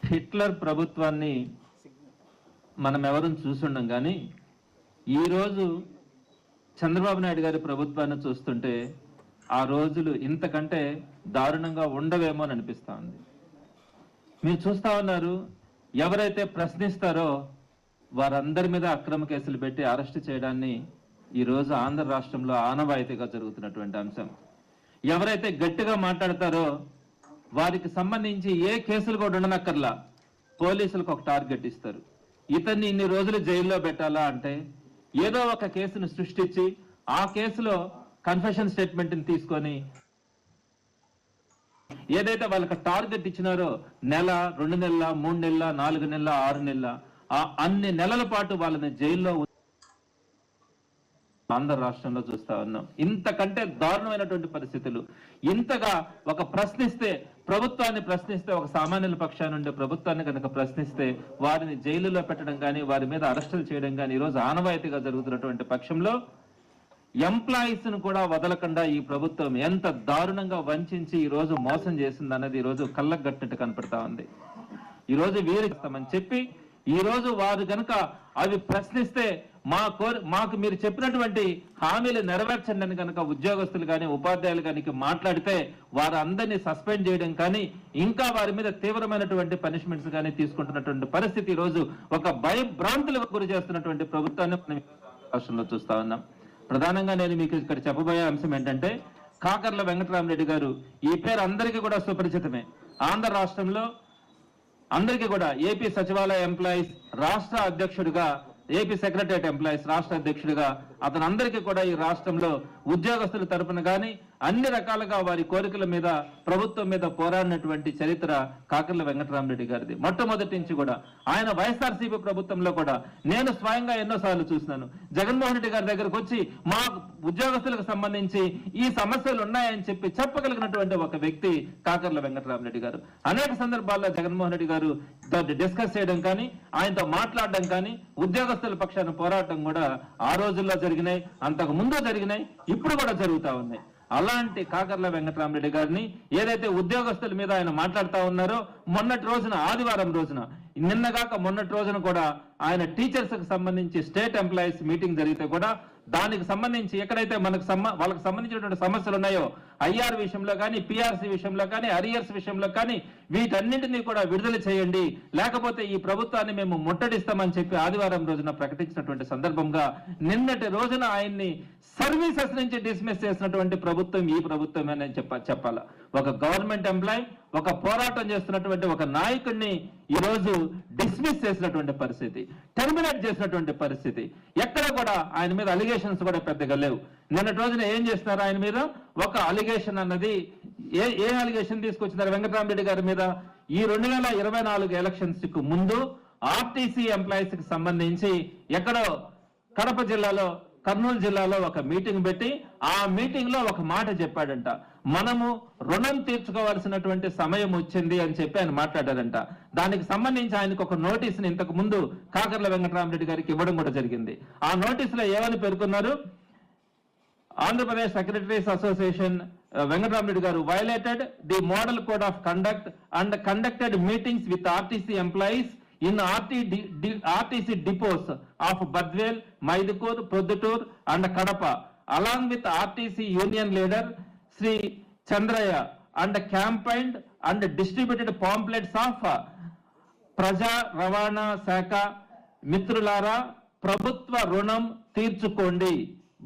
Hitler ప్రభుత్వాన్ని మనం ఎవరూ చూసుండం కానీ ఈరోజు చంద్రబాబు నాయుడు గారి ప్రభుత్వాన్ని చూస్తుంటే ఆ రోజులు ఇంతకంటే దారుణంగా ఉండవేమో అని అనిపిస్తా ఉంది. మీరు చూస్తా ఉన్నారు, ఎవరైతే ప్రశ్నిస్తారో వారందరి మీద అక్రమ కేసులు పెట్టి అరెస్ట్ చేయడాన్ని ఈరోజు ఆంధ్ర రాష్ట్రంలో ఆనవాయితీగా జరుగుతున్నటువంటి అంశం. ఎవరైతే గట్టిగా మాట్లాడతారో వారికి సంబంధించి ఏ కేసులు కూడా ఉండనక్కర్లా, పోలీసులకు ఒక టార్గెట్ ఇస్తారు. ఇతన్ని ఇన్ని రోజులు జైల్లో పెట్టాలా అంటే ఏదో ఒక కేసును సృష్టించి ఆ కేసులో కన్ఫెషన్ స్టేట్మెంట్ని తీసుకొని ఏదైతే వాళ్ళకి టార్గెట్ ఇచ్చినారో నెల, 2 నెలల, 3 నెలల, 4 నెలల, 6 నెలల, ఆ అన్ని నెలల పాటు వాళ్ళని జైల్లో ఆంధ్ర రాష్ట్రంలో చూస్తా ఉన్నాం. ఇంతకంటే దారుణమైనటువంటి పరిస్థితులు. ఇంతగా ఒక ప్రశ్నిస్తే, ప్రభుత్వాన్ని ప్రశ్నిస్తే, ఒక సామాన్యుల పక్షాన ఉండే ప్రభుత్వాన్ని కనుక ప్రశ్నిస్తే వారిని జైలులో పెట్టడం కానీ వారి మీద అరెస్టులు చేయడం కానీ ఈరోజు ఆనవాయితీగా జరుగుతున్నటువంటి పక్షంలో ఎంప్లాయీస్ ను కూడా వదలకుండా ఈ ప్రభుత్వం ఎంత దారుణంగా వంచి ఈ రోజు మోసం చేసింది అన్నది ఈ రోజు కళ్ళకు గట్టినట్టు కనపడతా ఉంది. ఈ రోజు వీరిస్తామని చెప్పి ఈ రోజు వారు కనుక అవి ప్రశ్నిస్తే మాకు మీరు చెప్పినటువంటి హామీలు నెరవేర్చండి అని కనుక ఉద్యోగస్తులు కానీ ఉపాధ్యాయులు కానీ మాట్లాడితే వారు అందరినీ సస్పెండ్ చేయడం కానీ ఇంకా వారి మీద తీవ్రమైనటువంటి పనిష్మెంట్స్ కానీ తీసుకుంటున్నటువంటి పరిస్థితి ఈ రోజు ఒక భయభ్రాంతులకు గురి చేస్తున్నటువంటి ప్రభుత్వాన్ని మనం రాష్ట్రంలో చూస్తా ఉన్నాం. ప్రధానంగా నేను మీకు ఇక్కడ చెప్పబోయే అంశం ఏంటంటే, కాకర్ల వెంకటరామరెడ్డి గారు, ఈ పేరు అందరికీ కూడా సుపరిచితమే. ఆంధ్ర రాష్ట్రంలో అందరికీ కూడా ఏపీ సచివాలయ ఎంప్లాయీస్ రాష్ట్ర అధ్యక్షుడిగా, ఏపీ సెక్రటరియట్ ఎంప్లాయీస్ రాష్ట్ర అధ్యక్షుడిగా అతను అందరికీ కూడా ఈ రాష్ట్రంలో ఉద్యోగస్తుల తరపున కానీ అన్ని రకాలుగా వారి కోరికల మీద ప్రభుత్వం మీద పోరాడినటువంటి చరిత్ర కాకర్ల వెంకటరామరెడ్డి గారిది. మొట్టమొదటి నుంచి కూడా ఆయన వైఎస్ఆర్సీపీ ప్రభుత్వంలో కూడా నేను స్వయంగా ఎన్నోసార్లు చూసినాను. జగన్మోహన్ రెడ్డి గారి దగ్గరకు వచ్చి మా ఉద్యోగస్తులకు సంబంధించి ఈ సమస్యలు ఉన్నాయని చెప్పగలిగినటువంటి ఒక వ్యక్తి కాకర్ల వెంకటరామరెడ్డి గారు. అనేక సందర్భాల్లో జగన్మోహన్ రెడ్డి గారు డిస్కస్ చేయడం కానీ ఆయనతో మాట్లాడడం కానీ ఉద్యోగస్తుల పక్షాన పోరాటం కూడా ఆ రోజుల్లో జరిగినాయి, అంతకు ముందు జరిగినాయి, ఇప్పుడు కూడా జరుగుతూ ఉన్నాయి. అలాంటి కాకర్ల వెంకటరామరెడ్డి గారిని ఏదైతే ఉద్యోగస్తుల మీద ఆయన మాట్లాడుతూ ఉన్నారో, మొన్నటి రోజున ఆదివారం రోజున నిన్నగాక మొన్నటి రోజున కూడా ఆయన టీచర్స్ కి సంబంధించి స్టేట్ ఎంప్లాయీస్ మీటింగ్ జరిగితే కూడా దానికి సంబంధించి ఎక్కడైతే వాళ్ళకి సంబంధించినటువంటి సమస్యలు ఉన్నాయో ఐఆర్ విషయంలో కానీ, పిఆర్సీ విషయంలో కానీ, అరియర్స్ విషయంలో కానీ వీటన్నింటినీ కూడా విడుదల చేయండి, లేకపోతే ఈ ప్రభుత్వాన్ని మేము ముట్టడిస్తామని చెప్పి ఆదివారం రోజున ప్రకటించినటువంటి సందర్భంగా నిన్నటి రోజున ఆయన్ని సర్వీసెస్ నుంచి డిస్మిస్ చేసినటువంటి ప్రభుత్వం ఈ ప్రభుత్వమే చెప్పాలా. ఒక గవర్నమెంట్ ఎంప్లాయ్, ఒక పోరాటం చేస్తున్నటువంటి ఒక నాయకుడిని ఈరోజు డిస్మిస్ చేసినటువంటి పరిస్థితి, టెర్మినేట్ చేసినటువంటి పరిస్థితి. ఎక్కడ కూడా ఆయన మీద అలిగేషన్స్ కూడా పెద్దగా లేవు. నిన్నటి రోజున ఏం చేస్తున్నారు ఆయన మీద? ఒక అలిగేషన్ అన్నది ఏ అలిగేషన్ తీసుకొచ్చినారు వెంకటరామరెడ్డి గారి మీద? ఈ 2024 ఎలక్షన్స్ కు ముందు ఆర్టీసీ ఎంప్లాయీస్ కి సంబంధించి ఎక్కడో కడప జిల్లాలో, కర్నూలు జిల్లాలో ఒక మీటింగ్ పెట్టి ఆ మీటింగ్ లో ఒక మాట చెప్పాడంట, మనము రుణం తీర్చుకోవాల్సినటువంటి సమయం వచ్చింది అని చెప్పి ఆయన మాట్లాడారంట. దానికి సంబంధించి ఆయనకు ఒక నోటీసుని ఇంతకు ముందు కాకర్ల వెంకటరామరెడ్డి గారికి ఇవ్వడం కూడా జరిగింది. ఆ నోటీసులో ఏమని పేర్కొన్నారు? ఆంధ్రప్రదేశ్ సెక్రటరీస్ అసోసియేషన్ వెంకటరామరెడ్డి గారు violated the model code of conduct and conducted meetings with RTC employees in RTC depots of Badvel, Maidukur, Produtur and Kadapa, along with RTC union leader Sri Chandraya, and campaigned and distributed pamphlets of Praja Ravana Shaka Mitrulara Prabhutva Runam Tirchukondi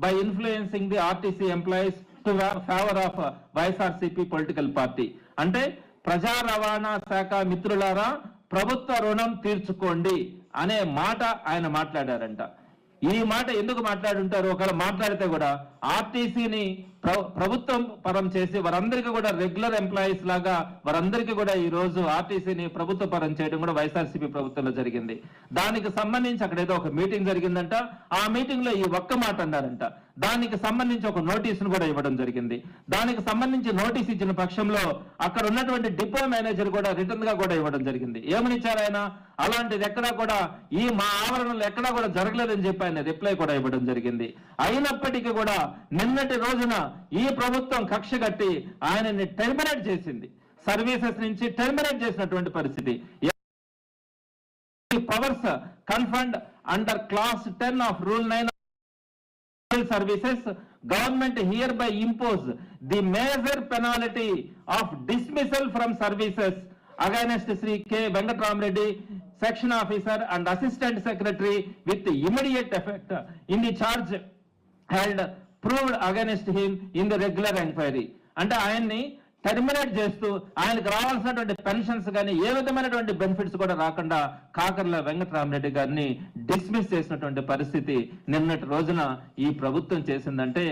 by influencing the RTC employees to favor of YSRCP political party. అంటే ప్రజా రవాణా శాఖ మిత్రులారా ప్రభుత్వ రుణం తీర్చుకోండి అనే మాట ఆయన మాట్లాడారంట. ఈ మాట ఎందుకు మాట్లాడుంటారు? ఒకవేళ మాట్లాడితే కూడా ఆర్టీసీని ప్రభుత్వం పరం చేసి వారందరికీ కూడా రెగ్యులర్ ఎంప్లాయీస్ లాగా వారందరికీ కూడా ఈ రోజు ఆర్టీసీని ప్రభుత్వ పరం చేయడం కూడా వైఎస్ఆర్సీపీ ప్రభుత్వంలో జరిగింది. దానికి సంబంధించి అక్కడ ఏదో ఒక మీటింగ్ జరిగిందంట. ఆ మీటింగ్ లో ఈ ఒక్క మాట అన్నారంట. దానికి సంబంధించి ఒక నోటీసును కూడా ఇవ్వడం జరిగింది. దానికి సంబంధించి నోటీస్ ఇచ్చిన పక్షంలో అక్కడ ఉన్నటువంటి డిపో మేనేజర్ కూడా రిటర్న్ గా కూడా ఇవ్వడం జరిగింది. ఏమని ఇచ్చారు ఆయన? అలాంటిది ఎక్కడా కూడా ఈ మా ఆవరణలో ఎక్కడా కూడా జరగలేదని చెప్పి ఆయన రిప్లై కూడా ఇవ్వడం జరిగింది. అయినప్పటికీ కూడా నిన్నటి రోజున ఈ ప్రభుత్వం కక్ష కట్టి ఆయనని టెర్మినేట్ చేసింది, సర్వీసెస్ నుంచి టెర్మినేట్ చేసినటువంటి పరిస్థితి. powers conferred under clause 10 of rule 9 services, government hereby impose the major penalty of dismissal from services against Sri K. Venkatramreddy, section officer and assistant secretary with immediate effect in the charge held proved against him in the regular inquiry. అంటే ఆయన్ని terminate చేస్తూ ఆయనకు రావాల్సినటువంటి pensions కానీ ఏ విధమైనటువంటి benefits కూడా రాకుండా కాకర్ల వెంకటరామరెడ్డి గారిని డిస్మిస్ చేసినటువంటి పరిస్థితి నిన్నటి రోజున ఈ ప్రభుత్వం చేసిందంటే